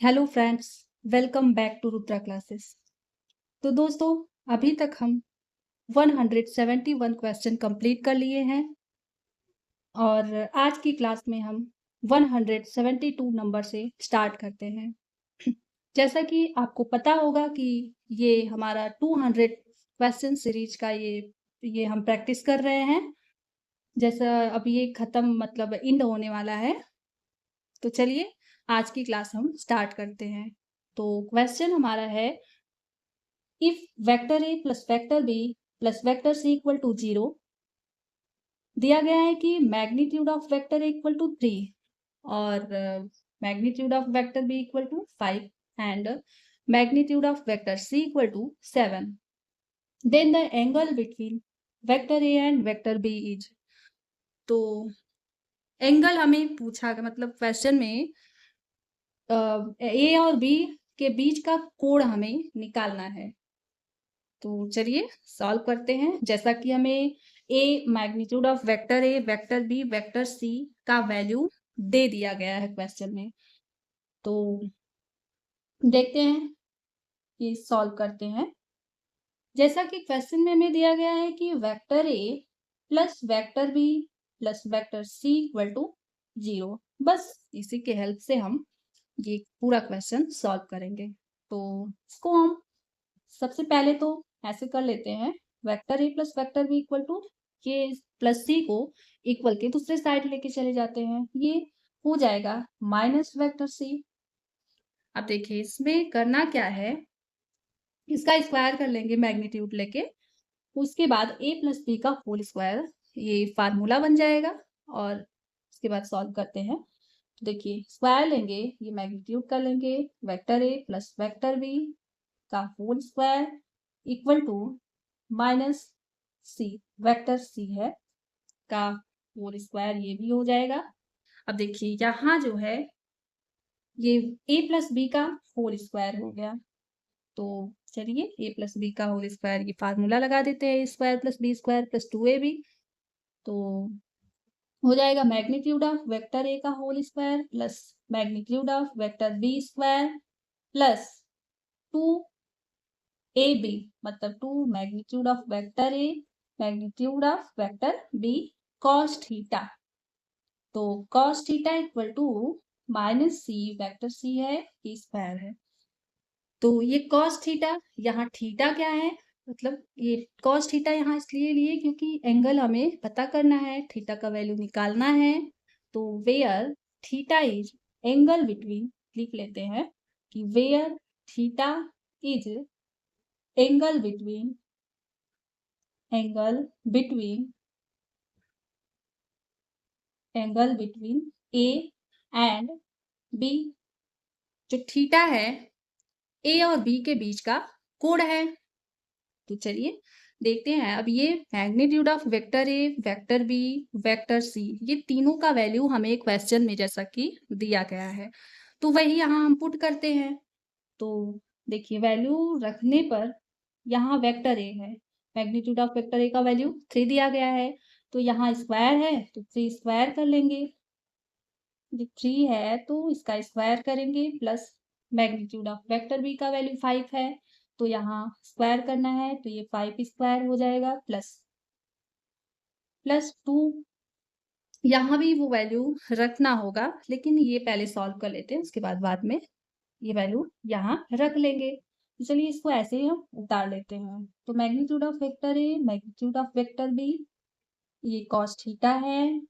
Hello friends, welcome back to Rudra classes. तो दोस्तों, अभी तक हम 171 क्वेश्चन कंप्लीट कर लिए हैं और आज की क्लास में हम 172 नंबर से स्टार्ट करते हैं। जैसा कि आपको पता होगा कि ये हमारा 200 क्वेश्चन सीरीज का ये हम प्रैक्टिस कर रहे हैं। जैसा अब ये खत्म मतलब एंड होने वाला है, तो चलिए आज की क्लास हम स्टार्ट करते हैं। तो क्वेश्चन हमारा है, if vector a plus vector b plus vector c equal to 0, दिया गया है कि magnitude of vector equal to 3 और magnitude of vector B equal to 5 and magnitude of vector C equal to 7, then the angle between vector A and vector B is. तो angle हमें पूछा, मतलब question में ए और बी के बीच का कोण हमें निकालना है। तो चलिए सॉल्व करते हैं। जैसा कि हमें a magnitude of vector A, vector B, vector C का वैल्यू दे दिया गया है क्वेश्चन में, तो देखते हैं कि सॉल्व करते हैं। जैसा कि क्वेश्चन में हमें दिया गया है कि vector A plus vector B plus vector C equal to 0, बस इसी के हेल्प से हम ये पूरा क्वेश्चन सॉल्व करेंगे। तो इसको हम सबसे पहले तो ऐसे कर लेते हैं, vector A plus vector B equal to ये प्लस सी को इक्वल के दूसरे साइड लेके चले जाते हैं, ये हो जाएगा माइनस वेक्टर सी। अब देखिए इसमें करना क्या है, इसका स्क्वायर कर लेंगे मैग्नीट्यूड लेके, उसके बाद ए प्लस बी का होल स्क्वायर, ये फार्मूला बन जाएगा। और उसके बाद सॉल्व करते हैं। तो देखिए स्क्वायर लेंगे, ये मैग्नीट्यूड कर लेंगे, vector A plus vector B का whole square equal to minus C, vector C है का होल स्क्वायर, ये भी हो जाएगा। अब देखिए यहाँ जो है ये ए प्लस बी का होल स्क्वायर हो गया, तो चलिए ए प्लस बी का होल स्क्वायर ये फार्मूला लगा देते हैं, A square plus B square plus 2ab। तो हो जाएगा मैग्नीट्यूड ऑफ वेक्टर ए का whole square plus magnitude of vector B square plus 2ab, मतलब 2 magnitude of vector A magnitude of vector B cos theta. तो cos theta equal to minus C, vector C है, E square है। तो ये cos theta, यहाँ theta क्या है, मतलब ये cos थीटा यहाँ इसलिए लिए क्योंकि एंगल हमें पता करना है, थीटा का वैल्यू निकालना है। तो where theta is angle between, लिख लेते हैं कि where theta is angle between angle between angle between A and B. जो थीटा है ए और बी के बीच का कोण है। तो चलिए देखते हैं। अब ये magnitude of vector A, vector B, vector C, ये तीनों का वैल्यू हमें क्वेश्चन में जैसा कि दिया गया है, तो वही यहाँ हम पुट करते हैं। तो देखिए वैल्यू रखने पर यहाँ वेक्टर ए है, मैग्नीट्यूड ऑफ वेक्टर ए का वैल्यू 3 दिया गया है, तो यहाँ स्क्वायर है तो 3 स्क्वायर कर लेंगे, ये 3 है तो इसका स्क्वायर करेंगे, plus magnitude of vector B का वैल्यू 5 है, तो यहाँ स्क्वायर करना है तो ये 5 स्क्वायर हो जाएगा प्लस 2। यहाँ भी वो वैल्यू रखना होगा, लेकिन ये पहले सॉल्व कर लेते हैं, उसके बाद में ये वैल्यू यहाँ रख लेंगे। तो चलिए इसको ऐसे ही हम उतार लेते हैं। तो magnitude of vector A magnitude of vector B, ये cos थीटा है,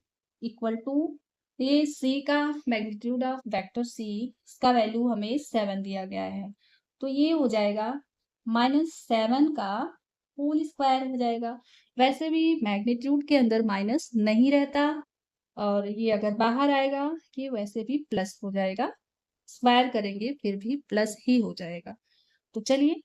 इक्वल टू ये c का मैग्नीट्यूड ऑफ वेक्टर c, इसका वैल्यू हमें 7 दिया गया है, तो ये हो जाएगा -7 का होल स्क्वायर हो जाएगा। वैसे भी मैग्नीट्यूड के अंदर माइनस नहीं रहता, और ये अगर बाहर आएगा कि वैसे भी प्लस हो जाएगा, स्क्वायर करेंगे फिर भी प्लस ही हो जाएगा। तो चलिए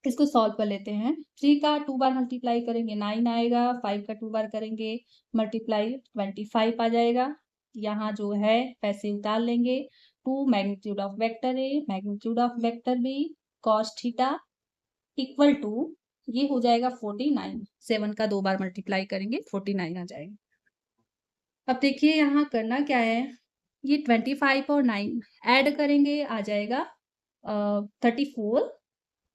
इसको सॉल्व कर लेते हैं। 3 का 2 बार मल्टीप्लाई करेंगे 9 आएगा, 5 का 2 बार करेंगे मल्टीप्लाई 25 आ जाएगा। यहाँ जो है पैसे उतार लेंगे, 2 magnitude of vector A magnitude of vector B cos theta equal to ये हो जाएगा 49, 7 का 2 बार मल्टीप्लाई करेंगे 49 आ जाएगा। अब देखिए यहाँ करना क्या है, ये 25 और 9 ऐड करेंगे, आ जाएगा 34।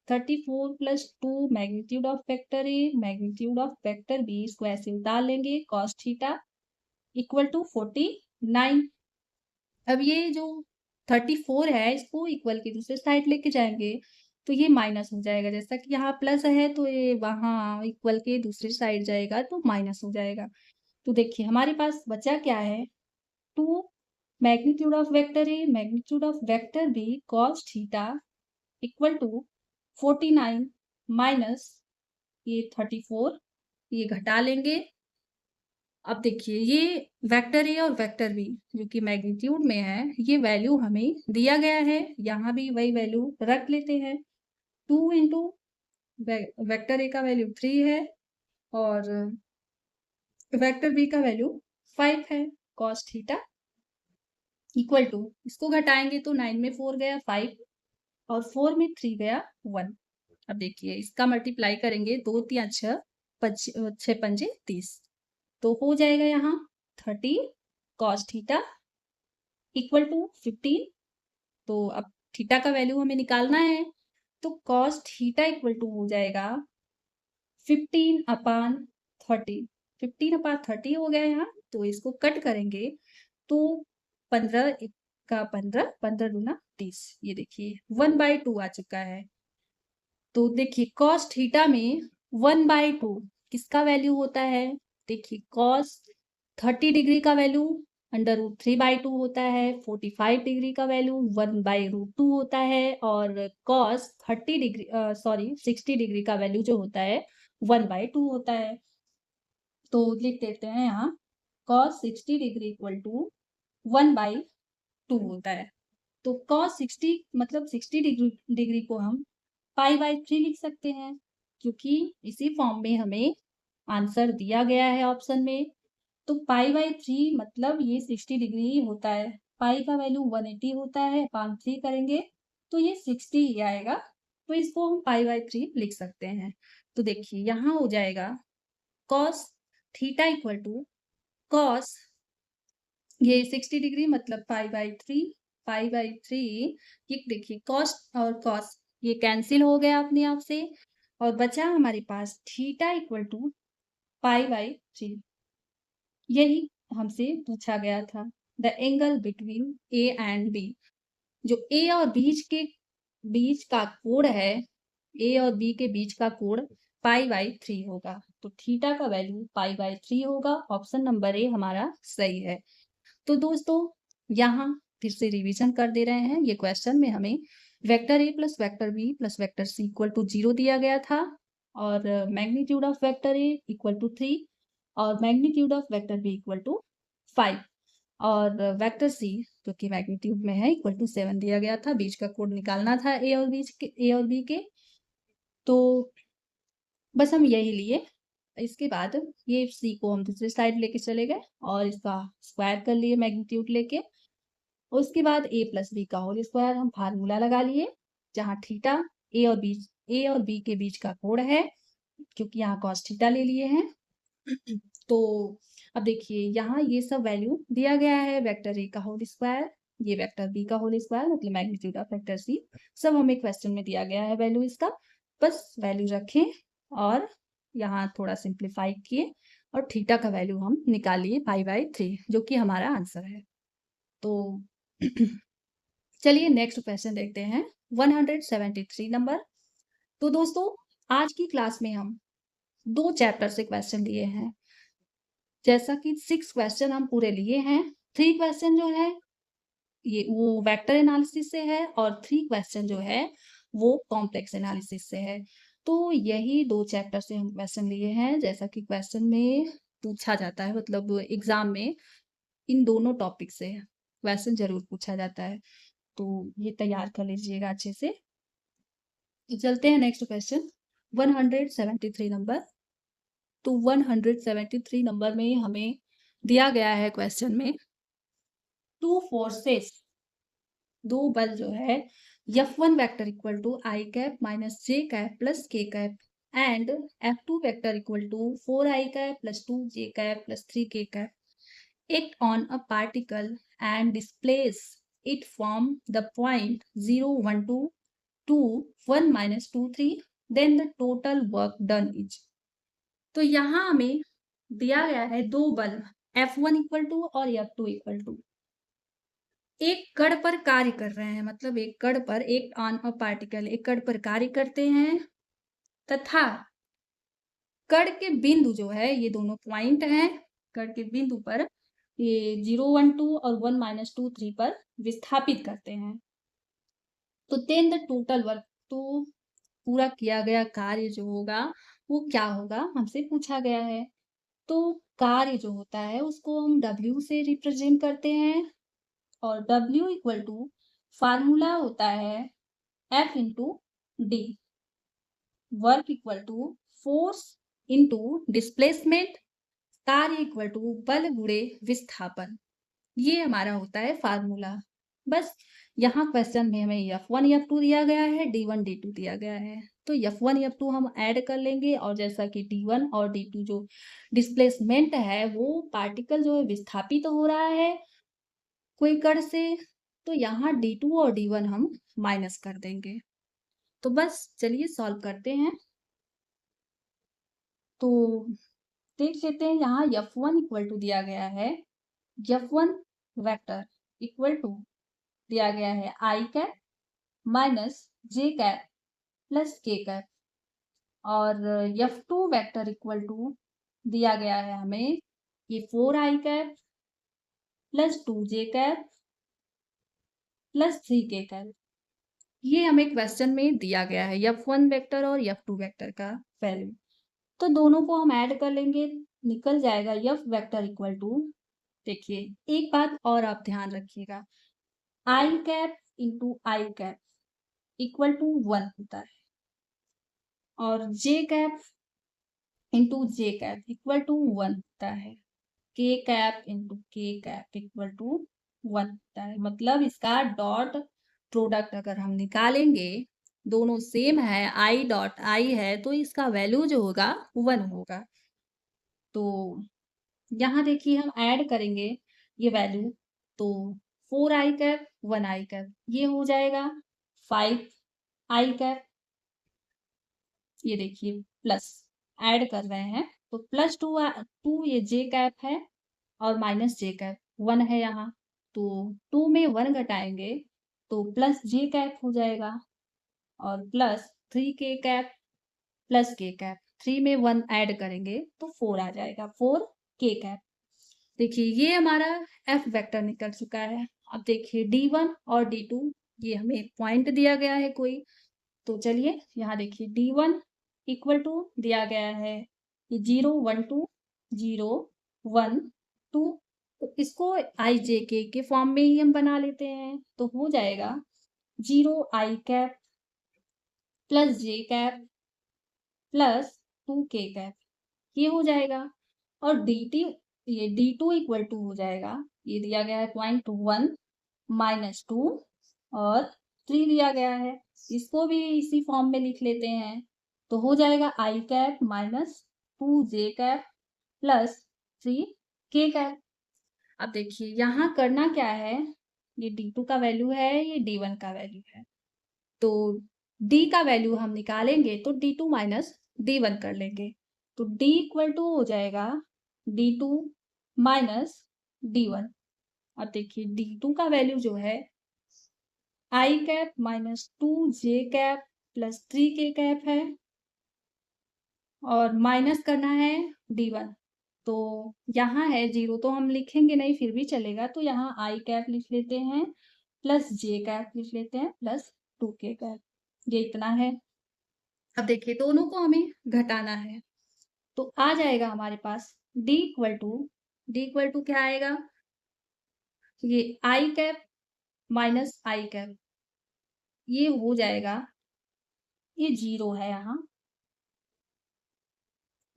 34 plus 2 magnitude of vector A magnitude of vector B, इसको ऐसे उतार लेंगे, कॉस थीटा इक्वल टू 49। अब ये जो 34 है इसको इक्वल की दूसरे साइड लेके जाएंगे तो ये माइनस हो जाएगा, जैसा कि यहाँ प्लस है तो ये वहाँ इक्वल के दूसरी साइड जाएगा तो माइनस हो जाएगा। तो देखिए हमारे पास बचा क्या है, 2 magnitude of vector A magnitude of vector B cos theta equal to 49 minus ये 34, ये घटा लेंगे। अब देखिए ये वेक्टर ए और वेक्टर बी जो कि मैग्नीट्यूड में है, ये वैल्यू हमें दिया गया है, यहाँ भी वही वैल्यू रख लेते हैं। 2 इंटू वेक्टर ए का वैल्यू 3 है और वेक्टर बी का वैल्यू 5 है, कॉस थीटा इक्वल टू, इसको घटाएंगे तो 9 में 4 गया 5 और 4 में 3 गया 1। अब देखिए इसका मल्टीप्लाई करेंगे, 2 3 6 6 पंजे 30, तो हो जाएगा यहाँ 30 कॉस थीटा इक्वल टू 15। तो अब थीटा का वैल्यू हमें निकालना है, तो कॉस थीटा इक्वल टू हो जाएगा 15/30। 15/30 हो गया यहाँ, तो इसको कट करेंगे तो 15 का 15, 15 दूना 30, ये देखिए 1/2 आ चुका है। तो देखिए कॉस थीटा में 1/2 किसका वैल्यू होता है, देखिए कॉस 30 डिग्री का वैल्यू √3/2 होता है, 45 डिग्री का वैल्यू 1/√2 होता है और कॉस 60 डिग्री का वैल्यू जो होता है 1/2 होता है। तो लिख देते हैं यहाँ कॉस 60 डिग्री इक्वल टू 1/2 होता है। तो कॉस 60 मतलब 60 डिग्री को हम π/3 लिख सकते हैं, क्योंकि इसी फॉर्म में हमें आंसर दिया गया है ऑप्शन में। तो π/3 मतलब ये 60 डिग्री ही होता है, पाई का वैल्यू 180 होता है, अपान 3 करेंगे तो ये 60 ही आएगा, तो इसको हम π/3 लिख सकते हैं। तो देखिए यहाँ हो जाएगा cos theta equal to cos, ये 60 डिग्री मतलब π/3 ये देखिए कॉस और कॉस ये कैंसिल हो गया अपने आप से और बचा हमारे पास थीटा इक्वल टू π/3। यही हमसे पूछा गया था, the angle between A and B, जो ए और बीच का कोण है, ए और बी के बीच का कोण π/3 होगा, तो थीटा का वैल्यू π/3 होगा। ऑप्शन नंबर ए हमारा सही है। तो दोस्तों यहाँ फिर से रिवीजन कर दे रहे हैं, ये क्वेश्चन में हमें vector A plus vector B plus vector C equal to 0 दिया गया था और magnitude of vector A equal to 3 और magnitude of vector B equal to 5 और वेक्टर सी जो कि मैग्नीट्यूड में है इक्वल टू 7 दिया गया था। बीच का कोड निकालना था ए और बी के, तो बस हम यही लिए। इसके बाद ये सी को हम दूसरी साइड लेके चले गए और इसका स्क्वायर कर लिए मैग्नीट्यूड लेके। उसके बाद ए प्लस बी का होल स्क्वायर हम फार्मूला लगा लिए, जहाँ थीटा ए और बी के बीच का कोण है, क्योंकि यहाँ कॉस थीटा ले लिए हैं। तो अब देखिए यहाँ ये सब वैल्यू दिया गया है, वेक्टर ए का होल स्क्वायर, ये वेक्टर बी का होल स्क्वायर मतलब मैग्नीट्यूड ऑफ वेक्टर सी, सब हमें क्वेश्चन में दिया गया है वैल्यू इसका, बस वैल्यू रखें और यहाँ थोड़ा सिंप्लीफाई किए और थीटा का वैल्यू हम निकालिए π/3 जो कि हमारा आंसर है। तो चलिए नेक्स्ट क्वेश्चन देखते हैं 173 नंबर। तो दोस्तों आज की क्लास में हम 2 चैप्टर से क्वेश्चन लिए हैं, जैसा कि 6 क्वेश्चन हम पूरे लिए हैं। 3 क्वेश्चन जो है ये वो वेक्टर एनालिसिस से है और 3 क्वेश्चन जो है वो कॉम्प्लेक्स एनालिसिस से है। तो यही 2 चैप्टर से हम क्वेश्चन लिए हैं, जैसा कि क्वेश्चन में पूछा जाता है, मतलब एग्जाम में इन दोनों टॉपिक से क्वेश्चन जरूर पूछा जाता है, तो ये तैयार कर लीजिएगा अच्छे से। तो चलते हैं नेक्स्ट क्वेश्चन 173 नंबर। तो 173 नंबर में हमें दिया गया है क्वेश्चन में 2 फोर्सेस, 2 बल जो है F1 vector equal to I cap minus J cap plus K cap and F2 vector equal to 4I cap plus 2J cap plus 3K cap act on a particle and displace it from the point 0 1 2 to 1 minus 2 3, then the total work done is। तो यहाँ हमें दिया गया है दो bulb F1 equal to और F2 equal to, एक कण पर कार्य कर रहे हैं, मतलब एक कण पर, एक ऑन अ पार्टिकल एक कण पर कार्य करते हैं तथा कण के बिंदु जो है, ये दोनों पॉइंट हैं, कण के बिंदु पर ये 0 1 2 और 1 माइनस 2 3 पर विस्थापित करते हैं। तो देन द टोटल वर्क, तो पूरा किया गया कार्य जो होगा वो क्या होगा हमसे पूछा गया है। तो कार्य जो होता है उसको हम W से रिप्रेजेंट करते हैं और W इक्वल टू फार्मूला होता है F into D, work equal to force into displacement, कार्य इक्वल टू बल गुणे विस्थापन, ये हमारा होता है फार्मूला। बस यहाँ क्वेश्चन में हमें F1 F2 दिया गया है, D1 D2 दिया गया है, तो F1 F2 हम ऐड कर लेंगे और जैसा कि D1 और D2 जो डिस्प्लेसमेंट है वो पार्टिकल जो है विस्थापित तो हो रहा है कोई कण से, तो यहाँ D2 और D1 हम माइनस कर देंगे। तो बस चलिए सॉल्व करते हैं। तो देख लेते हैं, यहाँ F1 इक्वल टू दिया गया है, F1 वेक्टर इक्वल टू दिया गया है आई कैप माइनस जे कैप प्लस के कैप, और F2 वेक्टर इक्वल टू दिया गया है हमें ये 4 I cap plus 2 J cap plus 3 K cap, ये हमें क्वेश्चन में दिया गया है F1 वेक्टर और F2 वेक्टर का वैल्यू। तो दोनों को हम ऐड कर लेंगे, निकल जाएगा F वेक्टर इक्वल टू, देखिए एक बात और आप ध्यान रखिएगा, I cap into I cap equal to 1 होता है और J cap into J cap equal to 1 होता है, K cap into K cap equal to 1 होता है। मतलब इसका डॉट प्रोडक्ट अगर हम निकालेंगे, दोनों सेम है, आई डॉट आई है, तो इसका वैल्यू जो होगा 1 होगा। तो यहाँ देखिए हम ऐड करेंगे ये वैल्यू, तो 4 आई कैप 1 आई कैप ये हो जाएगा 5 आई कैप, ये देखिए प्लस ऐड कर रहे हैं तो प्लस 2 ये जे कैप है और माइनस जे कैप 1 है यहाँ, तो 2 में 1 घटाएंगे तो प्लस जे कैप हो जाएगा और प्लस 3 के कैप प्लस के कैप, 3 में 1 ऐड करेंगे तो 4 आ जाएगा, 4 के कैप। देखिए ये हमारा एफ वेक्टर निकल चुका है। अब देखिए D1 और D2 ये हमें पॉइंट दिया गया है कोई, तो चलिए यहाँ देखिए D1 इक्वल टू दिया गया है ये 0 1 2 0 1 2, तो इसको आई जे के फॉर्म में ही हम बना लेते हैं, तो हो जाएगा 0 आई cap plus J cap plus 2 के कैप, ये हो जाएगा। और ये D2 इक्वल टू हो जाएगा, ये दिया गया है 0.1 माइनस 2 और 3 दिया गया है, इसको भी इसी फॉर्म में लिख लेते हैं, तो हो जाएगा आई कैप माइनस 2 जे कैप प्लस 3 के कैप। अब देखिए यहाँ करना क्या है, ये D2 का वैल्यू है, ये D1 का वैल्यू है, तो D का वैल्यू हम निकालेंगे तो D2 माइनस D1 कर लेंगे, तो D इक्वल टू हो जाएगा D2 माइनस D1। अब देखिए D2 का वैल्यू जो है आई कैप माइनस 2 जे कैप प्लस 3 के कैप है और माइनस करना है D1, तो यहाँ है 0 तो हम लिखेंगे नहीं फिर भी चलेगा, तो यहाँ आई कैप लिख लेते हैं प्लस जे कैप लिख लेते हैं प्लस 2 के कैप, ये इतना है। अब देखिए दोनों को हमें घटाना है, तो आ जाएगा हमारे पास D इक्वल टू क्या आएगा, ये आई कैप माइनस आई कैप, ये हो जाएगा, ये 0 है यहाँ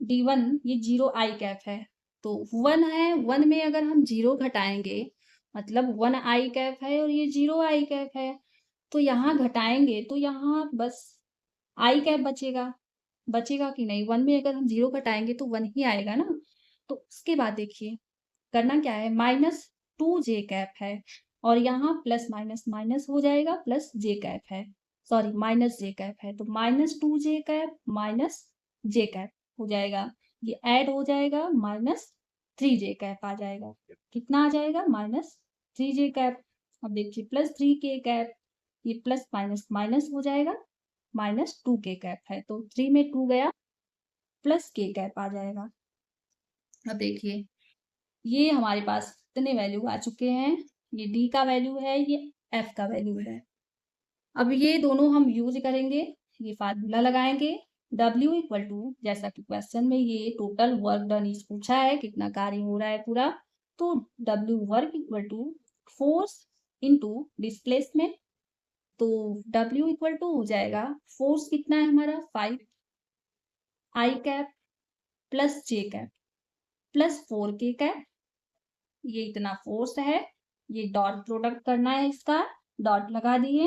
D1, ये 0 आई कैप है, तो 1 है, 1 में अगर हम 0 घटाएंगे मतलब 1 आई कैप है और ये 0 आई कैप है, तो यहाँ घटाएंगे तो यहाँ बस आई कैप बचेगा, बचेगा कि नहीं, 1 में अगर हम 0 घटाएंगे तो 1 ही आएगा ना। तो उसके बाद देखिए करना क्या है, माइनस टू जे कैप है और यहाँ प्लस माइनस माइनस हो जाएगा, प्लस जे कैप है, सॉरी माइनस जे कैप है, तो माइनस टू जे कैप माइनस जे कैप हो जाएगा, ये ऐड हो जाएगा, माइनस थ्री जे कैप आ जाएगा। कितना आ जाएगा? माइनस थ्री जे कैप। अब देखिए प्लस थ्री के कैप, ये प्लस माइनस माइनस हो जाएगा, माइनस टू के कैप है, तो थ्री में टू गया, प्लस के कैप आ जाएगा। अब देखिए ये हमारे पास इतने वैल्यू आ चुके हैं, ये डी का वैल्यू है, ये एफ का वैल्यू है। अब ये दोनों हम यूज करेंगे, ये फार्मूला लगाएंगे, W इक्वल टू, जैसा कि क्वेश्चन में ये टोटल वर्क डन इज पूछा है, कितना कार्य हो रहा है पूरा, तो W work equal to force into displacement, तो W इक्वल टू हो जाएगा, फोर्स कितना है हमारा 5 I cap plus J cap plus 4 K cap, ये इतना फोर्स है, ये डॉट प्रोडक्ट करना है इसका, डॉट लगा दिए,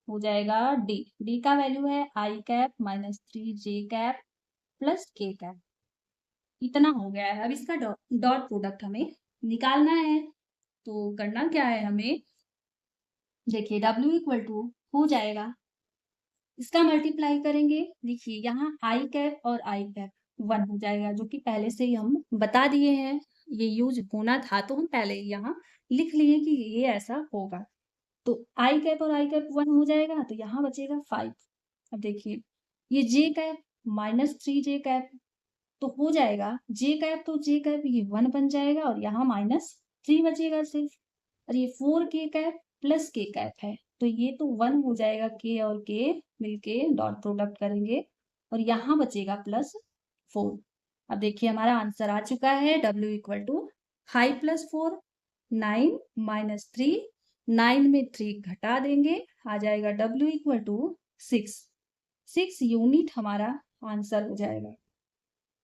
हो जाएगा डी, डी का वैल्यू है आई कैप माइनस थ्री जे कैप प्लस के कैप, इतना हो गया है। अब इसका डॉट प्रोडक्ट हमें निकालना है, तो करना क्या है हमें, देखिए W इक्वल टू हो जाएगा, इसका मल्टीप्लाई करेंगे, देखिए यहाँ आई कैप और आई कैप वन हो जाएगा, जो कि पहले से ही हम बता दिए हैं, ये यूज होना था तो हम पहले ही यहाँ लिख लिए कि ये ऐसा होगा, तो आई कैप और आई कैप वन हो जाएगा, तो यहाँ बचेगा 5। अब देखिए ये जे कैप माइनस थ्री जे कैप, तो हो जाएगा जे कैप, तो जे कैप ये वन बन जाएगा और यहाँ माइनस थ्री बचेगा सिर्फ, और ये फोर के कैप प्लस के कैप है, तो ये तो वन हो जाएगा, के और के मिलके डॉट प्रोडक्ट करेंगे और यहाँ बचेगा प्लस फोर। अब देखिए हमारा आंसर आ चुका है, W equal to 5 plus 4 9 minus 3, 9 में 3 घटा देंगे, आ जाएगा W इक्वल टू 6, 6 यूनिट हमारा आंसर हो जाएगा,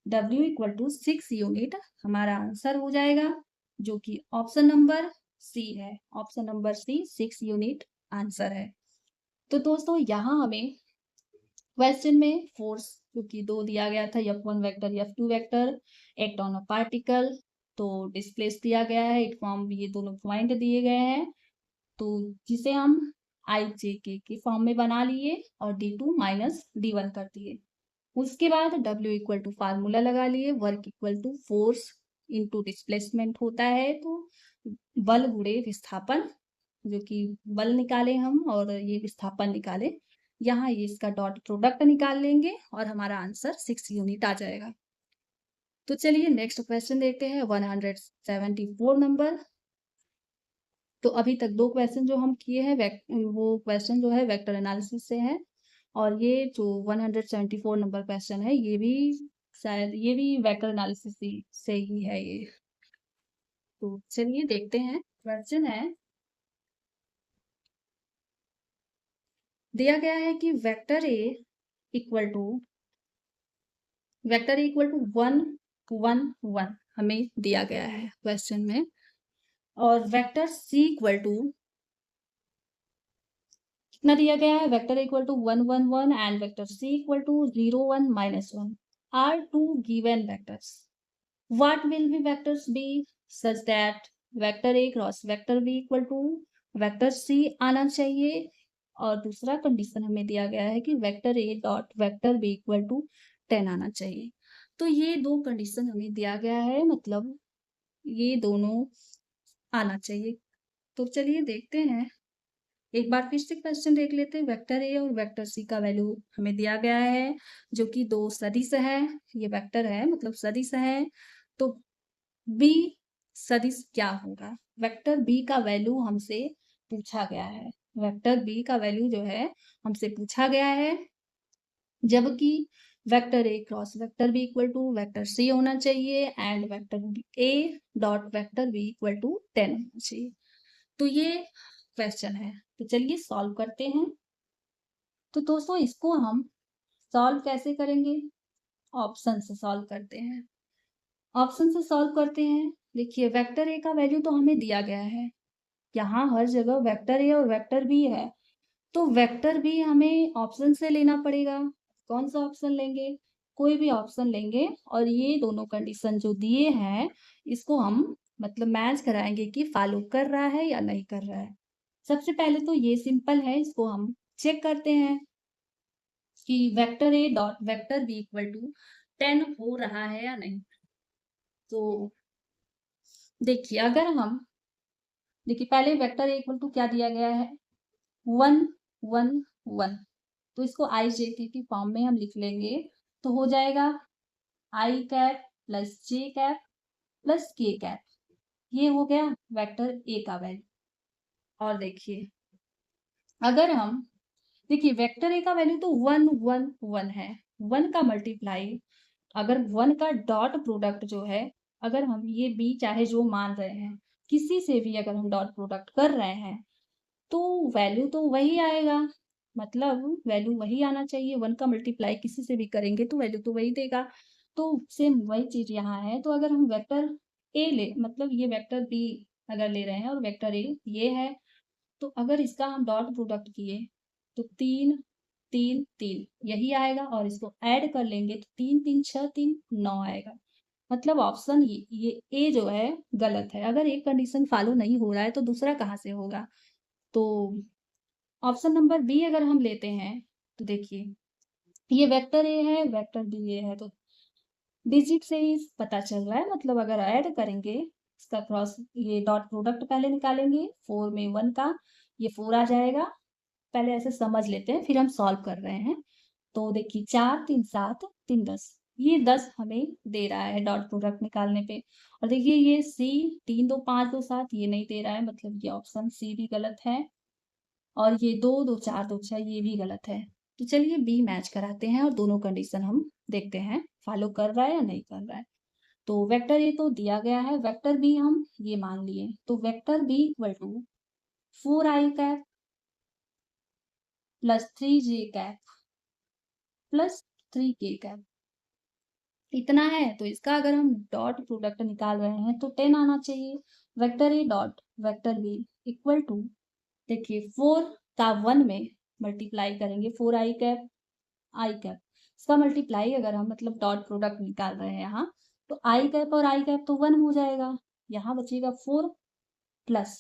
W इक्वल टू 6 यूनिट हमारा आंसर हो जाएगा, जो कि ऑप्शन नंबर सी है, option number C 6 unit answer है। तो दोस्तों यहाँ हमें क्वेश्चन में फोर्स क्योंकि दो दिया गया था, F1 vector F2 vector, act on a particle, तो डिस्प्लेस दिया गया है, इट फॉर्म ये दोनों पॉइंट दिए गए हैं, तो जिसे हम आई जे के फॉर्म में बना लिए और D2 माइनस D1 कर दिए। उसके बाद W इक्वल टू फार्मूला लगा लिए, work equal to force into displacement होता है, तो बल गुणे विस्थापन, जो कि बल निकाले हम और ये विस्थापन निकाले, यहाँ ये इसका डॉट प्रोडक्ट निकाल लेंगे और हमारा आंसर 6 यूनिट आ जाएगा। तो चलिए नेक्स्ट क्वेश्चन देखते हैं, 174 नंबर। तो अभी तक दो क्वेश्चन जो हम किए हैं वो क्वेश्चन जो है वेक्टर एनालिसिस से है, और ये जो 174 नंबर क्वेश्चन है ये भी शायद ये भी वेक्टर एनालिसिस से ही है ये। तो चलिए देखते हैं, क्वेश्चन है, दिया गया है कि वेक्टर ए इक्वल टू 1 1 1 हमें दिया गया है क्वेश्चन में, और वेक्टर सी इक्वल टू कितना दिया गया है, vector equal to 1 1 1 and vector C equal to 0 1 minus 1 are two given vectors, what will be vectors B such that vector A cross vector B equal to vector C आना चाहिए, और दूसरा condition हमें दिया गया है कि vector A dot vector B equal to 10 आना चाहिए। तो ये दो कंडीशन हमें दिया गया है, मतलब ये दोनों आना चाहिए। तो चलिए देखते हैं, एक बार फिर से क्वेश्चन देख लेते हैं, वेक्टर ए और वेक्टर सी का वैल्यू हमें दिया गया है, जो कि दो सदिश है, ये वेक्टर है मतलब सदिश है, तो बी सदिश क्या होगा, वेक्टर बी का वैल्यू हमसे पूछा गया है, वेक्टर बी का वैल्यू जो है हमसे पूछा गया है, जबकि vector A cross vector B equal to vector C होना चाहिए and vector A dot vector B equal to 10 होना चाहिए। तो ये क्वेश्चन है, तो चलिए सॉल्व करते हैं। तो दोस्तों इसको हम सॉल्व कैसे करेंगे, ऑप्शन से सॉल्व करते हैं, ऑप्शन से सॉल्व करते हैं। देखिए वेक्टर ए का वैल्यू तो हमें दिया गया है, यहाँ हर जगह वेक्टर ए और वेक्टर बी है, तो वेक्टर बी हमें ऑप्शन से लेना पड़ेगा, कौन सा ऑप्शन लेंगे, कोई भी ऑप्शन लेंगे, और ये दोनों कंडीशन जो दिए हैं इसको हम मतलब मैच कराएँगे कि फॉलो कर रहा है या नहीं कर रहा है। सबसे पहले तो ये सिंपल है, इसको हम चेक करते हैं कि vector A dot vector B equal to 10 हो रहा है या नहीं। तो देखिए अगर हम देखिए पहले वेक्टर ए इक्वल टू क्या दिया गया है 1 1 1, तो इसको आई जे के की फॉर्म में हम लिख लेंगे तो हो जाएगा आई cap plus J cap plus के कैप, ये हो गया वेक्टर ए का वैल्यू। और देखिए अगर हम देखिए वेक्टर ए का वैल्यू तो 1 1 1 है, 1 का मल्टीप्लाई अगर 1 का डॉट प्रोडक्ट जो है, अगर हम ये बी चाहे जो मान रहे हैं किसी से भी अगर हम डॉट प्रोडक्ट कर रहे हैं तो वैल्यू तो वही आएगा, मतलब वैल्यू वही आना चाहिए। 1 का मल्टीप्लाई किसी से भी करेंगे तो वैल्यू तो वही देगा। तो सेम वही चीज यहाँ है। तो अगर हम वेक्टर ए ले मतलब ये वेक्टर बी अगर ले रहे हैं और वेक्टर ए ये है, तो अगर इसका हम डॉट प्रोडक्ट किए तो 3 3 3 यही आएगा और इसको ऐड कर लेंगे तो 3 3 6 3 9 आएगा। मतलब ऑप्शन ये ए जो है गलत है। अगर एक कंडीशन फॉलो नहीं हो रहा है तो दूसरा कहाँ से होगा। तो ऑप्शन नंबर बी अगर हम लेते हैं तो देखिए ये वेक्टर ए है वेक्टर बी ए है, तो डिजिट से ही पता चल रहा है। मतलब अगर ऐड करेंगे इसका क्रॉस ये डॉट प्रोडक्ट पहले निकालेंगे 4 में 1 का ये 4 आ जाएगा। पहले ऐसे समझ लेते हैं फिर हम सॉल्व कर रहे हैं। तो देखिए 4 3 7 3 10 ये 10 हमें दे रहा है डॉट प्रोडक्ट निकालने पे। और देखिए ये सी 3 2 5 2 7 ये नहीं दे रहा है, मतलब ये ऑप्शन सी भी गलत है। और ये 2 2 4 2 6 ये भी गलत है। तो चलिए बी मैच कराते हैं और दोनों कंडीशन हम देखते हैं फॉलो कर रहा है या नहीं कर रहा है। तो वेक्टर ए तो दिया गया है, वेक्टर बी हम ये मान लिए तो vector B equal to 4 I cap plus 3 J cap plus 3 K cap इतना है। तो इसका अगर हम डॉट प्रोडक्ट निकाल रहे हैं तो 10 आना चाहिए। Vector A dot vector B equal to देखिए 4 का 1 में मल्टीप्लाई करेंगे 4 आई कैप इसका मल्टीप्लाई अगर हम मतलब डॉट प्रोडक्ट निकाल रहे हैं यहाँ तो आई कैप और आई कैप तो 1 हो जाएगा, यहाँ बचेगा 4 प्लस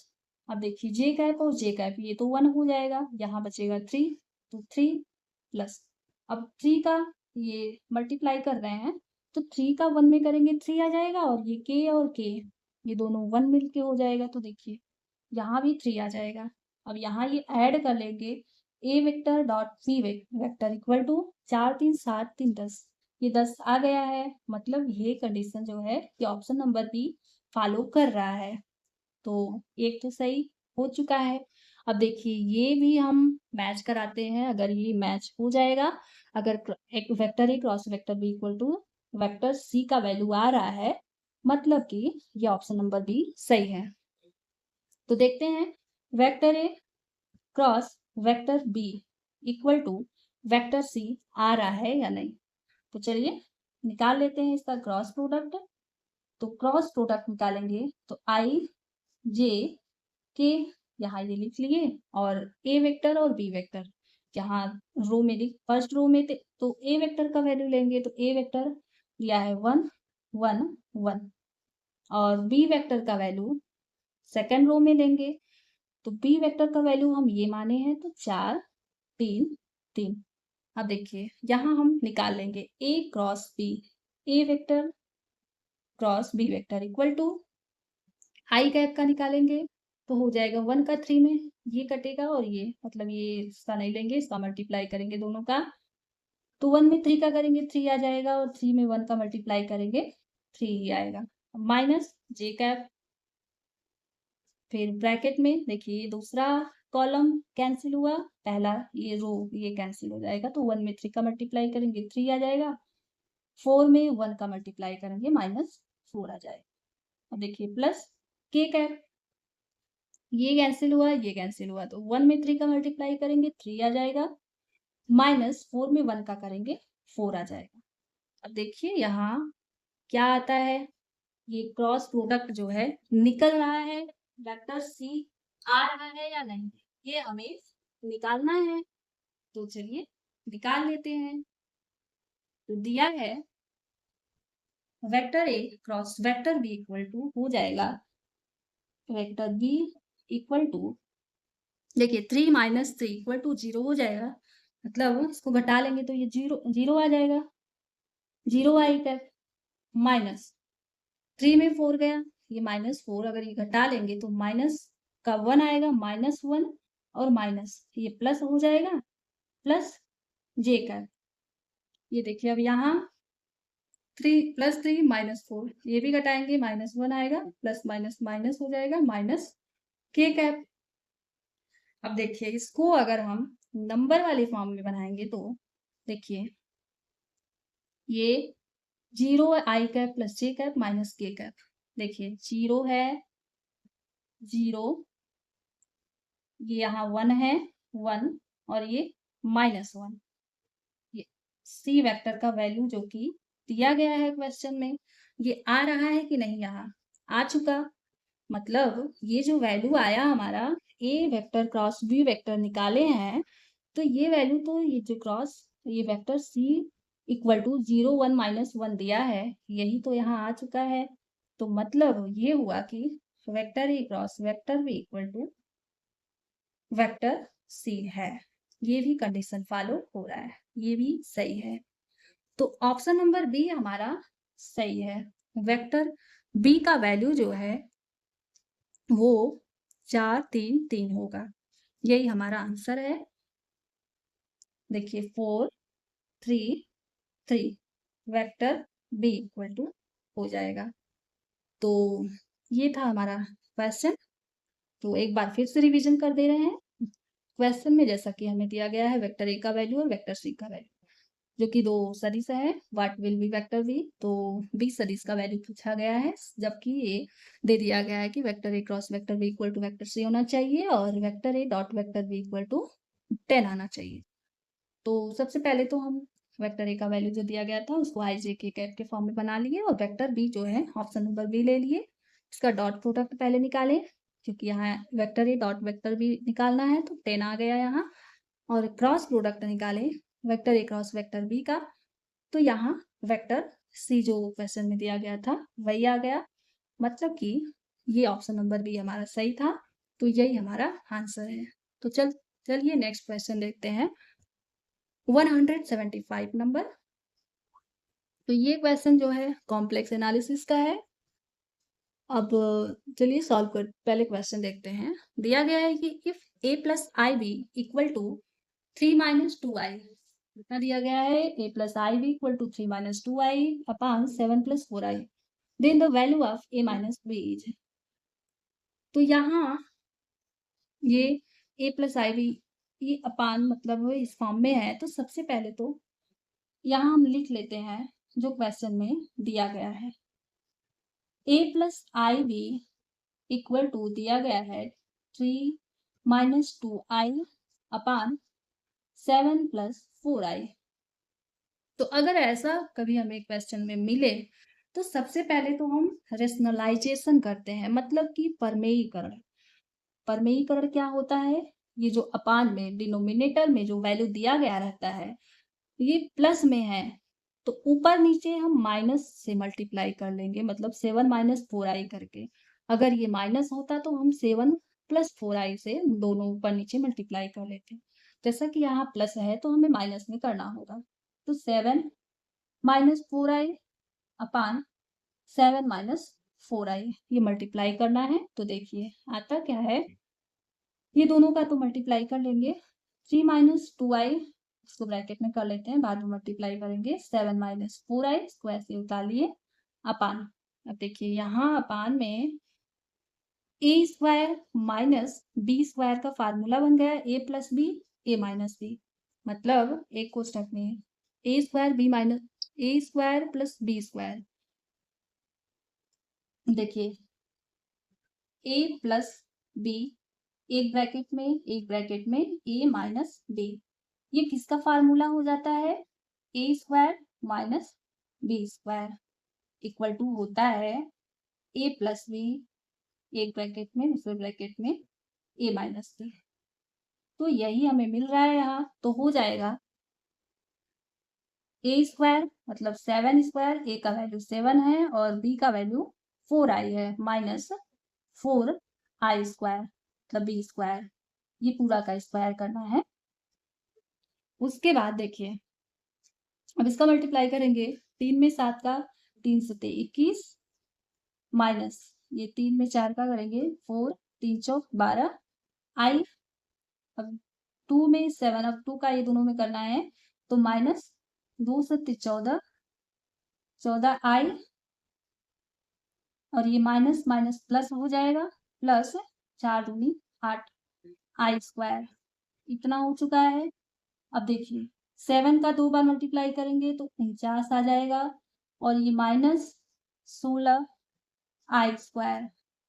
अब देखिए जे कैप और जे कैप ये तो 1 हो जाएगा, यहाँ बचेगा 3 तो 3 प्लस अब 3 का ये मल्टीप्लाई कर रहे हैं तो 3 का 1 में करेंगे 3 आ जाएगा और ये के और के ये दोनों 1 मिलके हो जाएगा। तो देखिए यहाँ भी 3 आ जाएगा। अब यहाँ ये ऐड कर लेंगे A vector dot B vector equal to 4 3 7 3 10 ये 10 आ गया है। मतलब ये कंडीशन जो है ये ऑप्शन नंबर बी फॉलो कर रहा है। तो एक तो सही हो चुका है। अब देखिए ये भी हम मैच कराते हैं। अगर ये मैच हो जाएगा, अगर एक vector A cross vector B equal to vector C का वैल्यू आ रहा है, मतलब कि ये ऑप्शन नंबर बी सही है। तो देखते हैं vector A cross vector B equal to vector C आ रहा है या नहीं। तो चलिए निकाल लेते हैं इसका क्रॉस प्रोडक्ट। तो क्रॉस प्रोडक्ट निकालेंगे तो आई जे के यहाँ ये लिख लिए और ए वेक्टर और बी वेक्टर यहाँ रो में लिख फर्स्ट रो में तो ए वेक्टर का वैल्यू लेंगे तो ए वेक्टर लिया है 1 1 1 और बी वेक्टर का वैल्यू सेकेंड रो में लेंगे तो बी वेक्टर का वैल्यू हम ये माने हैं तो 4 3 3। अब देखिए यहाँ हम निकाल लेंगे A cross B A vector cross B vector equal to I cap का निकालेंगे तो हो जाएगा 1 का 3 में ये कटेगा और ये मतलब ये इसका नहीं लेंगे, इसका मल्टीप्लाई करेंगे दोनों का तो 1 में 3 का करेंगे 3 आ जाएगा और 3 में 1 का मल्टीप्लाई करेंगे 3 ही आएगा। माइनस जे कैप फिर ब्रैकेट में देखिए दूसरा कॉलम कैंसिल हुआ, पहला ये रो ये कैंसिल हो जाएगा तो 1 में 3 का मल्टीप्लाई करेंगे 3 आ जाएगा, 4 में 1 का मल्टीप्लाई करेंगे -4 आ जाएगा। अब देखिए प्लस के कैप ये कैंसिल हुआ तो 1 में 3 का मल्टीप्लाई करेंगे 3 आ जाएगा, -4 में 1 का करेंगे 4 आ जाएगा। अब देखिए यहाँ क्या आता है, ये क्रॉस प्रोडक्ट जो है निकल रहा है, वेक्टर सी आ रहा है या नहीं ये हमें निकालना है। तो चलिए निकाल लेते हैं। तो दिया है vector A cross vector B equal to हो जाएगा वेक्टर बी इक्वल टू, देखिए 3 माइनस 3 इक्वल टू 0 हो जाएगा, मतलब इसको घटा लेंगे तो ये 0 आ जाएगा, 0 आई कैप माइनस 3 में 4 गया, ये -4, अगर ये घटा लेंगे तो माइनस का 1 आएगा, -1 और माइनस ये प्लस हो जाएगा, प्लस जे कैप। ये देखिए अब यहाँ 3 प्लस 3 -4, ये भी घटाएंगे, -1 आएगा, प्लस माइनस माइनस हो जाएगा, माइनस के कैप। अब देखिए इसको अगर हम नंबर वाले फॉर्म में बनाएंगे तो देखिए ये 0 आई cap plus J cap minus के कैप, देखिए 0 है 0, ये यहाँ 1 है 1 और ये -1, ये सी वेक्टर का वैल्यू जो कि दिया गया है क्वेश्चन में, ये आ रहा है कि नहीं, यहाँ आ चुका, मतलब ये जो वैल्यू आया हमारा ए वेक्टर क्रॉस बी वेक्टर निकाले हैं, तो ये वैल्यू तो ये जो क्रॉस ये वेक्टर सी इक्वल टू 0 1 -1 दिया है, यही तो यहाँ आ चुका है। तो मतलब ये हुआ कि vector A cross vector B equal to vector C है, ये भी कंडीशन फॉलो हो रहा है, ये भी सही है। तो ऑप्शन नंबर बी हमारा सही है। वेक्टर बी का वैल्यू जो है वो 4 3 3 होगा, यही हमारा आंसर है। देखिए 4 3 3 वेक्टर बी इक्वल टू हो जाएगा। तो ये था हमारा क्वेश्चन। तो एक बार फिर से रिवीजन कर दे रहे हैं। क्वेश्चन में जैसा कि हमें दिया गया है वेक्टर ए का वैल्यू और वेक्टर सी का वैल्यू, जो कि दो सदिश है, what will be vector B, तो बी सदिश का वैल्यू पूछा गया है, जबकि ये दे दिया गया है कि vector A cross vector B equal to vector C होना चाहिए और vector A dot vector B equal to 10 आना चाहिए। तो सबसे पहले तो हम वेक्टर ए का वैल्यू जो दिया गया था उसको आई जे के कैप के फॉर्म में बना लिए और वेक्टर बी जो है ऑप्शन नंबर बी ले लिए, इसका डॉट प्रोडक्ट पहले निकाले, क्योंकि यहाँ vector A dot vector B निकालना है तो 10 आ गया यहाँ, और क्रॉस प्रोडक्ट निकाले vector A cross vector B का, तो यहाँ वेक्टर सी जो क्वेश्चन में दिया गया था वही आ गया, मतलब कि ये ऑप्शन नंबर बी हमारा सही था, तो यही हमारा आंसर है। तो चलिए नेक्स्ट क्वेश्चन देखते हैं 175 नंबर। तो ये क्वेश्चन जो है कॉम्प्लेक्स एनालिसिस का है। अब चलिए सॉल्व कर, पहले क्वेश्चन देखते हैं। दिया गया है कि if a plus i b equal to 3 minus 2i, कितना दिया गया है, a plus i b equal to 3 minus 2i upon 7 plus 4i, then the value of a minus b is. तो यहाँ ये a प्लस आई बी ये अपान मतलब इस फॉर्म में है, तो सबसे पहले तो यहाँ हम लिख लेते हैं जो क्वेश्चन में दिया गया है, a plus i b equal to दिया गया है 3 माइनस 2i अपान 7 प्लस 4i। तो अगर ऐसा कभी हमें क्वेश्चन में मिले तो सबसे पहले तो हम रेशनलाइजेशन करते हैं, मतलब कि परमेयीकरण। परमेयीकरण क्या होता है, ये जो अपान में डिनोमिनेटर में जो वैल्यू दिया गया रहता है ये प्लस में है, तो ऊपर नीचे हम माइनस से मल्टीप्लाई कर लेंगे, मतलब 7 माइनस 4i करके। अगर ये माइनस होता तो हम 7 प्लस 4i से दोनों ऊपर नीचे मल्टीप्लाई कर लेते, जैसा कि यहाँ प्लस है तो हमें माइनस में करना होगा, तो 7 माइनस 4i अपान 7 माइनस 4i ये मल्टीप्लाई करना है। तो देखिए आता क्या है, ये दोनों का तो मल्टीप्लाई कर लेंगे, 3 माइनस 2i इसको ब्रैकेट में कर लेते हैं, बाद में मल्टीप्लाई करेंगे, 7 माइनस 4i इसको ऐसे उतार लिए अपान। अब देखिए यहाँ अपान में ए स्क्वायर माइनस बी स्क्वायर का फार्मूला बन गया ए प्लस बी ए माइनस बी, मतलब एक कोष्टक में ए स्क्वायर बी माइनस ए स्क्वायर प्लस बी स्क्वायर, देखिए ए प्लस बी एक ब्रैकेट में ए माइनस बी, ये किसका फार्मूला हो जाता है, A square minus B square equal to होता है ए प्लस बी एक ब्रैकेट में दूसरे ब्रैकेट में ए माइनस बी। तो यही हमें मिल रहा है यहाँ, तो हो जाएगा ए स्क्वायर मतलब 7 स्क्वायर, ए का वैल्यू 7 है और बी का वैल्यू 4i है, माइनस 4 आई स्क्वायर मतलब बी स्क्वायर, ये पूरा का स्क्वायर करना है। उसके बाद देखिए अब इसका मल्टीप्लाई करेंगे, 3 में 7 का 3 सते 21 माइनस ये 3 में 4 का करेंगे 4 3 चौक 12 आई, अब 2 में 7, अब 2 का ये दोनों में करना है तो माइनस 2 सत्ते 14 14 आई, और ये माइनस माइनस प्लस हो जाएगा, प्लस 4 दूनी 8 आई स्क्वायर, इतना हो चुका है। अब देखिए 7 का 2 बार मल्टीप्लाई करेंगे तो 49 आ जाएगा, और ये माइनस 16 आई स्क्वायर,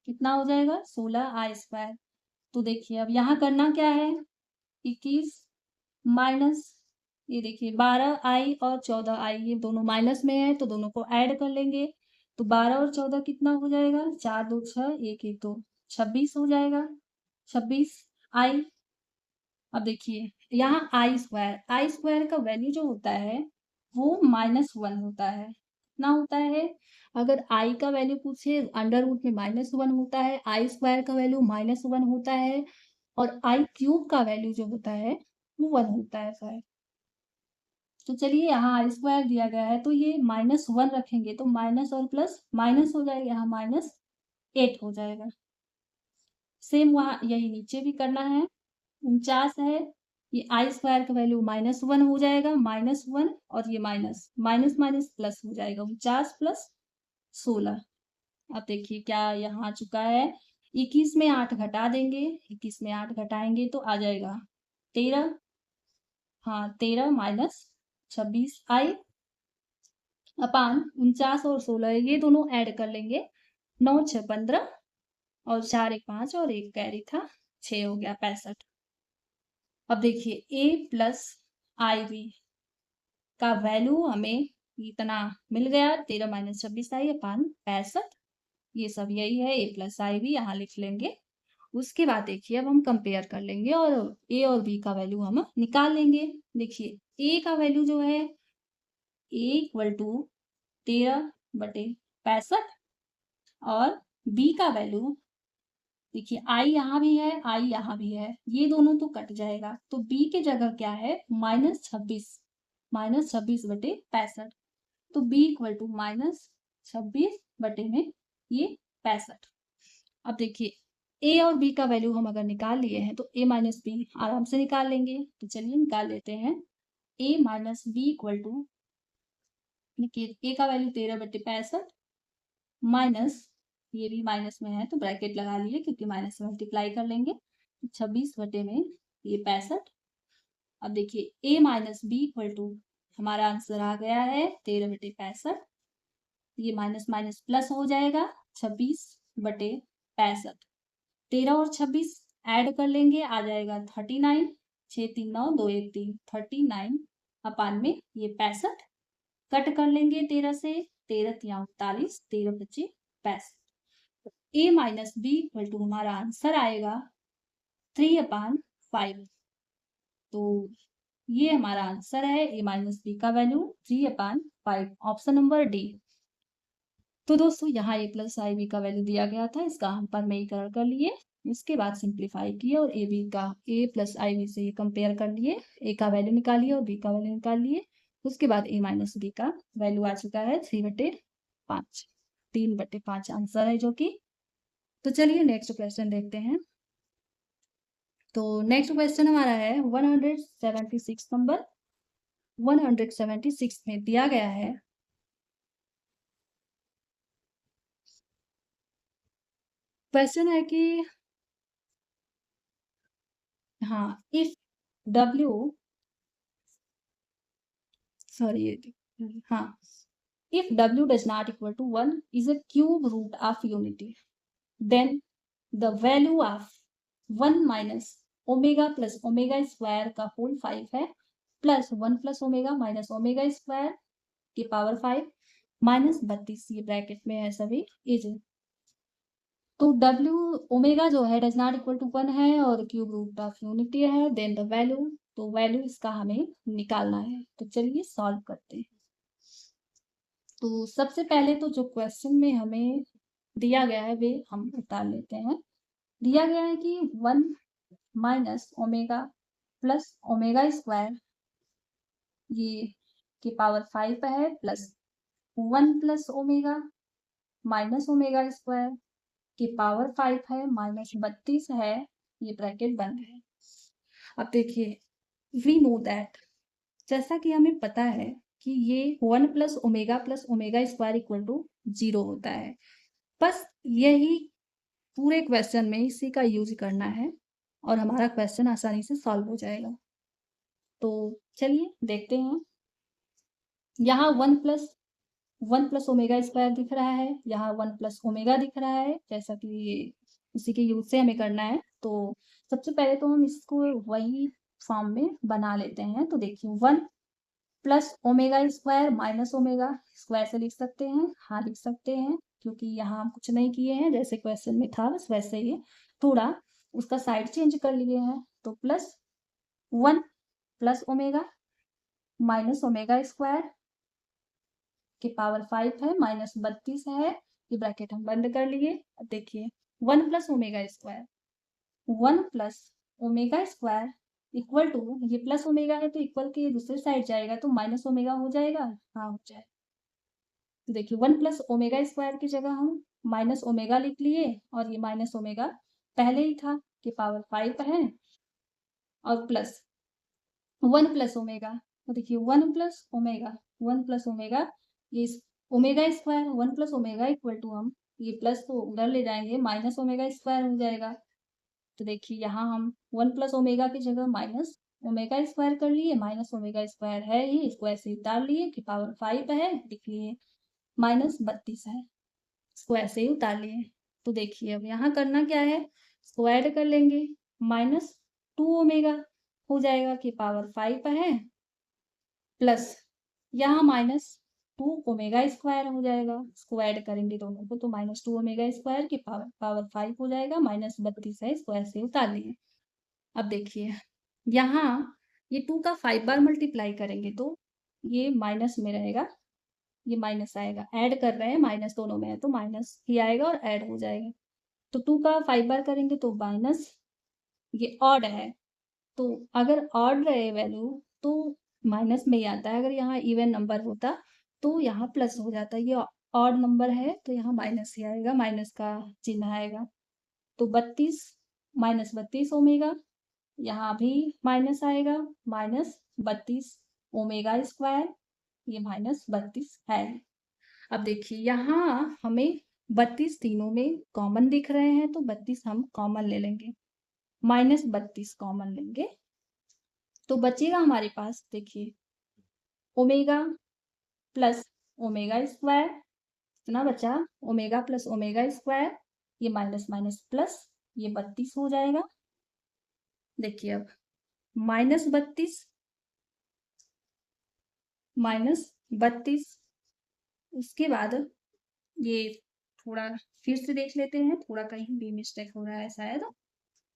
कितना हो जाएगा 16 आई स्क्वायर। तो देखिए अब यहाँ करना क्या है, 21 माइनस ये देखिए 12 आई और 14 आई, ये दोनों माइनस में है तो दोनों को ऐड कर लेंगे, तो 12 और 14 कितना हो जाएगा, 4 2 6 1 1 2 26 हो जाएगा, 26 आई। अब देखिए यहाँ आई स्क्वायर का वैल्यू जो होता है वो -1 होता है, कितना होता है, अगर आई का वैल्यू पूछे अंडर रूट में -1 होता है, आई स्क्वायर का वैल्यू -1 होता है, और आई क्यूब का वैल्यू जो होता है वो 1 होता है सर। तो चलिए यहाँ आई स्क्वायर दिया गया है तो ये -1 रखेंगे तो माइनस और प्लस माइनस हो जाएगा, यहाँ -8 हो जाएगा। सेम वहाँ यही नीचे भी करना है, 49 है, ये आई स्क्वायर का वैल्यू -1 हो जाएगा, -1 और ये माइनस माइनस माइनस प्लस हो जाएगा, 49 प्लस 16। अब देखिए क्या यहाँ आ चुका है, 21 में 8 घटा देंगे, 21 में 8 घटाएंगे तो आ जाएगा 13, हाँ 13 माइनस 26 आई अपान 49 और 16 ये दोनों ऐड कर लेंगे, 9 6 15 और 4 1 5 और 1 कैरी था 6 हो गया 65। अब देखिए a प्लस आई बी का वैल्यू हमें इतना मिल गया, 13 माइनस 26 आई अपान 65, ये सब यही है, a प्लस आई बी यहाँ लिख लेंगे। उसके बाद देखिए अब हम कंपेयर कर लेंगे और a और b का वैल्यू हम निकाल लेंगे। देखिए a का वैल्यू जो है a इक्वल टू 13/65 और b का वैल्यू देखिए आई यहाँ भी है आई यहाँ भी है, ये दोनों तो कट जाएगा तो b के जगह क्या है -26 -26/65, तो b इक्वल टू -26 बटे में ये 65। अब देखिए a और b का वैल्यू हम अगर निकाल लिए हैं तो a माइनस बी आराम से निकाल लेंगे, तो चलिए निकाल लेते हैं। a minus b equal to देखिए a का वैल्यू 13/65 माइनस ये भी माइनस में है तो ब्रैकेट लगा लिए क्योंकि माइनस से मल्टीप्लाई कर लेंगे, 26 बटे में ये 65। अब देखिए a minus b equal to हमारा आंसर आ गया है 13/65, ये माइनस माइनस प्लस हो जाएगा 26/65, 13 और 26 ऐड कर लेंगे आ जाएगा 39, 6 3 9 2 1 3 39 अपान में ये 65, कट कर लेंगे 13 से, 13 तिया 39 13 25 65, a minus b equal to हमारा आंसर आएगा 3/5। तो ये हमारा आंसर है a माइनस बी का वैल्यू 3/5, ऑप्शन नंबर डी। तो दोस्तों यहाँ a प्लस आई बी का वैल्यू दिया गया था, इसका हम परमेयीकरण कर लिए, उसके बाद सिंप्लीफाई किए और ए बी का a प्लस आई बी से ये कंपेयर कर लिए, a का वैल्यू निकालिए और b का वैल्यू निकाल लिए, उसके बाद a माइनस बी का वैल्यू आ चुका है 3/5, 3/5 आंसर है जो कि। तो चलिए नेक्स्ट क्वेश्चन देखते हैं। तो नेक्स्ट क्वेश्चन हमारा है 176 नंबर, 176 में दिया गया है क्वेश्चन है कि हाँ इफ W सॉरी हाँ if W does not equal to 1 is a cube root of unity, then the value of 1 minus omega plus omega square का होल 5 है, plus 1 plus omega minus omega square की power 5 minus 32, ये bracket में है सभी is. तो W omega जो है डज नॉट इक्वल टू 1 है और क्यूब रूट ऑफ यूनिटी है, देन द वैल्यू, तो वैल्यू इसका हमें निकालना है, तो चलिए सॉल्व करते हैं। तो सबसे पहले तो जो क्वेश्चन में हमें दिया गया है वे हम उतार लेते हैं। दिया गया है कि 1 minus omega plus omega square ये की पावर 5 है plus 1 plus omega minus omega square की पावर 5 है माइनस 32 है, ये ब्रैकेट बंद है। अब देखिए, वी नो दैट, जैसा कि हमें पता है कि ये 1 plus omega square equal to 0 होता है। बस यही पूरे क्वेश्चन में इसी का यूज करना है और हमारा क्वेश्चन आसानी से सॉल्व हो जाएगा। तो चलिए देखते हैं। यहाँ 1 प्लस ओमेगा स्क्वायर दिख रहा है, यहाँ 1 प्लस ओमेगा दिख रहा है, जैसा कि ये उसी के यूज से हमें करना है। तो सबसे पहले तो हम इसको वही फॉर्म में बना लेते हैं। तो देखिए 1 plus omega square minus omega square से लिख सकते हैं, हाँ लिख सकते हैं, क्योंकि यहाँ हम कुछ नहीं किए हैं, जैसे क्वेश्चन में था बस वैसे ही थोड़ा उसका साइड चेंज कर लिए हैं। तो plus 1 plus omega minus omega square की पावर 5 है माइनस 32 है, ये ब्रैकेट हम बंद कर लिए। अब देखिए 1 plus omega square, 1 plus omega square equal to, ये प्लस ओमेगा है तो इक्वल के दूसरे साइड जाएगा तो माइनस ओमेगा हो जाएगा, हाँ हो जाएगा। तो देखिए 1 प्लस ओमेगा स्क्वायर की जगह हम माइनस ओमेगा लिख लिए और ये माइनस ओमेगा पहले ही था कि पावर 5 है और प्लस 1 प्लस ओमेगा। तो देखिए 1 प्लस ओमेगा ये omega square 1 plus omega equal to, हम ये प्लस को उधर ले जाएंगे माइनस ओमेगा स्क्वायर हो जाएगा। तो देखिए यहाँ हम 1 प्लस ओमेगा की जगह माइनस ओमेगा स्क्वायर कर लिए, माइनस ओमेगा स्क्वायर है ही, इसको ऐसे उतार लिए कि पावर 5 है, लिख लिए माइनस 32 है, इसको ऐसे ही उतार लिए। तो देखिए अब यहाँ करना क्या है, इसको ऐड कर लेंगे, माइनस 2 ओमेगा हो जाएगा कि पावर 5 है प्लस यहाँ माइनस 2 ओमेगा स्क्वायर हो जाएगा, इसको ऐड करेंगे दोनों को तो माइनस 2 ओमेगा स्क्वायर की पावर 5 हो जाएगा, माइनस 32 है, इसको ऐसे उतार लिए। अब देखिए यहाँ ये 2 का 5 बार मल्टीप्लाई करेंगे तो ये माइनस में रहेगा, ये माइनस आएगा, ऐड कर रहे हैं माइनस दोनों में है तो माइनस ही आएगा और ऐड हो जाएगा। तो 2 का 5 बार करेंगे तो माइनस, ये ऑड है तो अगर ऑड रहे वैल्यू तो माइनस में ही आता है, अगर यहाँ इवन नंबर होता तो यहाँ प्लस हो जाता। ये ऑड नंबर है तो यहाँ माइनस ही आएगा, माइनस का चिन्ह आएगा। तो 32 माइनस 32 ओमेगा, यहाँ भी माइनस आएगा, माइनस 32 ओमेगा स्क्वायर, ये माइनस 32 है। अब देखिए यहाँ हमें 32 तीनों में कॉमन दिख रहे हैं तो 32 हम कॉमन ले लेंगे, माइनस 32 कॉमन लेंगे तो बचेगा हमारे पास, देखिए ओमेगा प्लस ओमेगा स्क्वायर, इतना बचा ओमेगा प्लस ओमेगा स्क्वायर, ये माइनस माइनस प्लस, ये 32 हो जाएगा। देखिए अब माइनस 32 माइनस 32, उसके बाद ये थोड़ा फिर से देख लेते हैं, थोड़ा कहीं भी मिस्टेक हो रहा है शायद,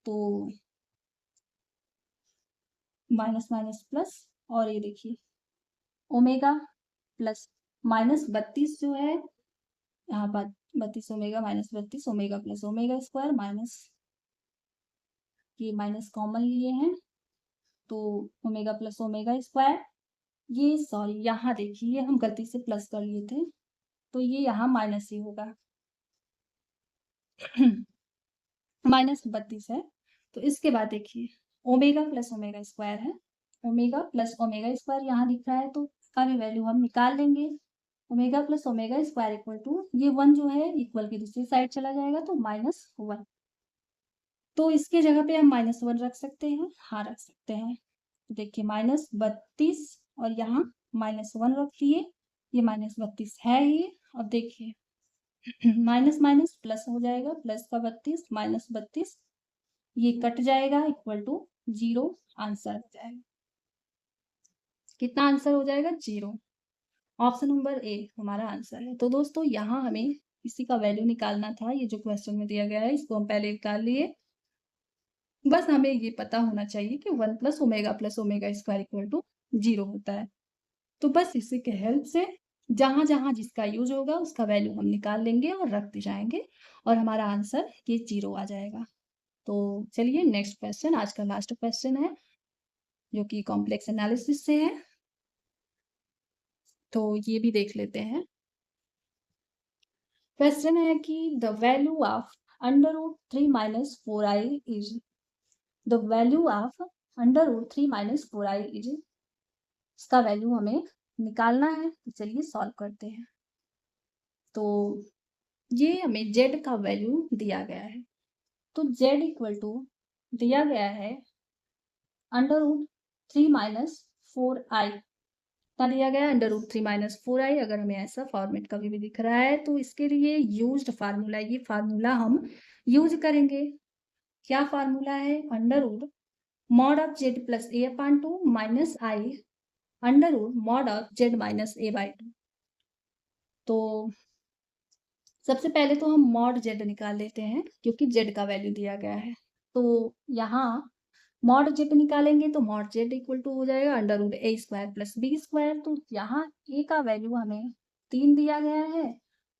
तो माइनस माइनस प्लस, और ये देखिए ओमेगा प्लस माइनस 32 जो है यहाँ पर 32 omega minus 32 omega plus omega square minus, ये माइनस कॉमन लिए हैं तो ओमेगा प्लस ओमेगा स्क्वायर, ये सॉरी यहाँ देखिए हम गलती से प्लस कर लिए थे तो ये यहाँ माइनस ही होगा माइनस 32 है। तो इसके बाद देखिए ओमेगा प्लस ओमेगा स्क्वायर है, ओमेगा प्लस ओमेगा स्क्वायर यहाँ दिख रहा है तो इसका भी वैल्यू हम निकाल लेंगे। Omega plus omega square equal to, ये 1 जो है इक्वल की दूसरी साइड चला जाएगा तो माइनस 1, तो इसके जगह पे हम माइनस 1 रख सकते हैं, हाँ रख सकते हैं। तो देखिए माइनस 32 और यहाँ माइनस 1 रख लिए, ये माइनस 32 है ही। अब देखिए माइनस माइनस प्लस हो जाएगा, प्लस का 32 माइनस 32, ये कट जाएगा इक्वल टू 0, आंसर हो जाएगा। कितना आंसर हो जाएगा? 0। ऑप्शन नंबर ए हमारा आंसर है। तो दोस्तों यहाँ हमें इसी का वैल्यू निकालना था, ये जो क्वेश्चन में दिया गया है इसको हम पहले निकाल लिए। बस हमें ये पता होना चाहिए कि 1 plus omega square equal to 0 होता है। तो बस इसी के हेल्प से जहाँ जहाँ जिसका यूज होगा उसका वैल्यू हम निकाल लेंगे और रखते जाएंगे और हमारा आंसर ये 0 आ जाएगा। तो चलिए नेक्स्ट क्वेश्चन, आज का लास्ट क्वेश्चन है जो कि कॉम्प्लेक्स एनालिसिस से है, तो ये भी देख लेते हैं। क्वेश्चन है कि the value of under root 3 minus 4i is, the value of under root 3 minus 4i is, इसका वैल्यू हमें निकालना है, तो चलिए सॉल्व करते हैं। तो ये हमें z का वैल्यू दिया गया है, तो z इक्वल टू दिया गया है अंडर रूट 3 माइनस 4i, क्या दिया गया है अंडर रूट 3 माइनस 4i। अगर हमें ऐसा फॉर्मेट कभी भी दिख रहा है तो इसके लिए यूज्ड फार्मूला, ये फार्मूला हम यूज करेंगे। क्या फार्मूला है? Under root mod of z plus a upon 2 minus i under root mod of z minus a by 2। तो सबसे पहले तो हम मॉड z निकाल लेते हैं क्योंकि z का वैल्यू दिया गया है। तो यहाँ मॉड z निकालेंगे तो मॉड z इक्वल टू हो जाएगा अंडर रूट ए स्क्वायर प्लस बी स्क्वायर। तो यहाँ a का वैल्यू हमें 3 दिया गया है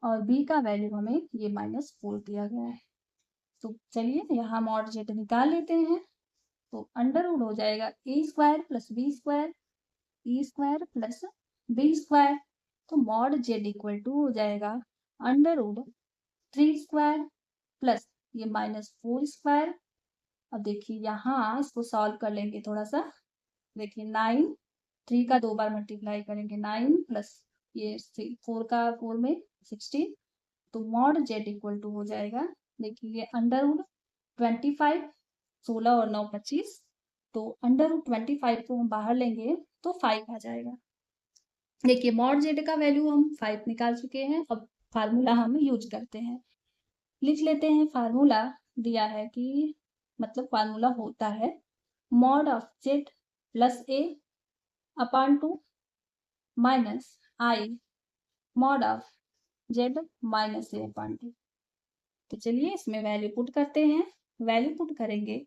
और b का वैल्यू हमें ये -4 दिया गया है। तो चलिए यहाँ मॉड z निकाल लेते हैं। तो अंडर रूट हो जाएगा ए square plus B square, E square plus B square. तो मॉड z इक्वल टू हो जाएगा अंडर रूट 3 स्क्वायर प्लस ये -4 स्क्वायर। अब देखिए यहाँ इसको सॉल्व कर लेंगे थोड़ा सा। देखिए 9, 3 का 2 बार मल्टीप्लाई करेंगे 9 प्लस ये 4 का 4 में 16। तो मॉड z इक्वल टू हो जाएगा, देखिए ये अंडर रूट 25, 16 और 9 25। तो अंडर रूट 25 को हम बाहर लेंगे तो 5 आ जाएगा। देखिए मॉड z का वैल्यू हम 5 निकाल चुके हैं। अब फार्मूला हम यूज करते हैं, लिख लेते हैं। फार्मूला दिया है कि मतलब फार्मूला होता है mod of z plus a upon 2 minus I mod of z minus a upon 2। तो चलिए इसमें वैल्यू पुट करते हैं। वैल्यू पुट करेंगे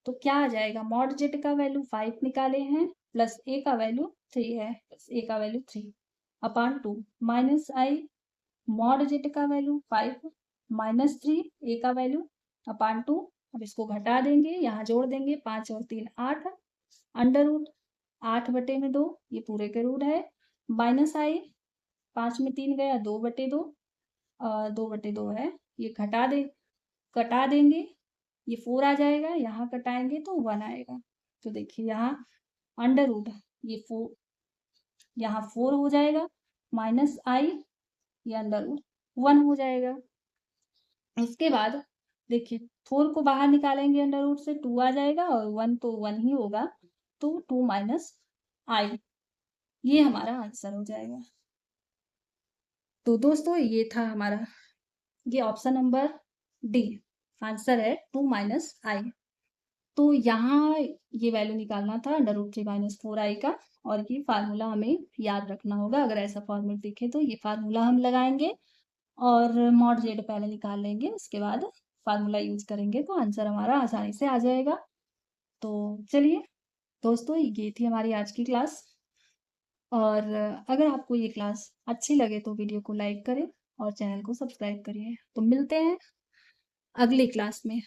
तो क्या आ जाएगा? मॉड z का वैल्यू 5 निकाले हैं प्लस a का वैल्यू 3 है, प्लस a का वैल्यू 3 अपॉन 2 माइनस आई मॉड z का वैल्यू 5 माइनस 3 a का वैल्यू अपॉन 2। अब इसको घटा देंगे, यहाँ जोड़ देंगे 5 और 3 8 अंडर रूट 8 बटे में 2, ये पूरे के रूट है, माइनस आई 5 में 3 गया 2 बटे 2, 2 बटे 2 है, ये कटा देंगे, ये 4 आ जाएगा, यहाँ कटाएंगे तो 1 आएगा। तो देखिए यहाँ अंडर रूट ये 4, यहाँ 4 हो जाएगा माइनस आई ये अंडर रूट 1 हो जाएगा। इसके बाद देखिए 4 को बाहर निकालेंगे अंडर रूट से 2 आ जाएगा और 1 तो 1 ही होगा, तो 2 माइनस आई, ये हमारा आंसर हो जाएगा। तो दोस्तों ये था हमारा, ये ऑप्शन नंबर डी आंसर है 2 माइनस आई। तो यहाँ ये वैल्यू निकालना था अंडर रूट 3 माइनस 4i का, और ये फार्मूला हमें याद रखना होगा। अगर ऐसा फॉर्मूला दिखे तो ये फार्मूला हम लगाएंगे और मॉड z पहले निकाल लेंगे, उसके बाद फार्मूला यूज करेंगे तो आंसर हमारा आसानी से आ जाएगा। तो चलिए दोस्तों ये थी हमारी आज की क्लास, और अगर आपको ये क्लास अच्छी लगे तो वीडियो को लाइक करें और चैनल को सब्सक्राइब करिए। तो मिलते हैं अगली क्लास में।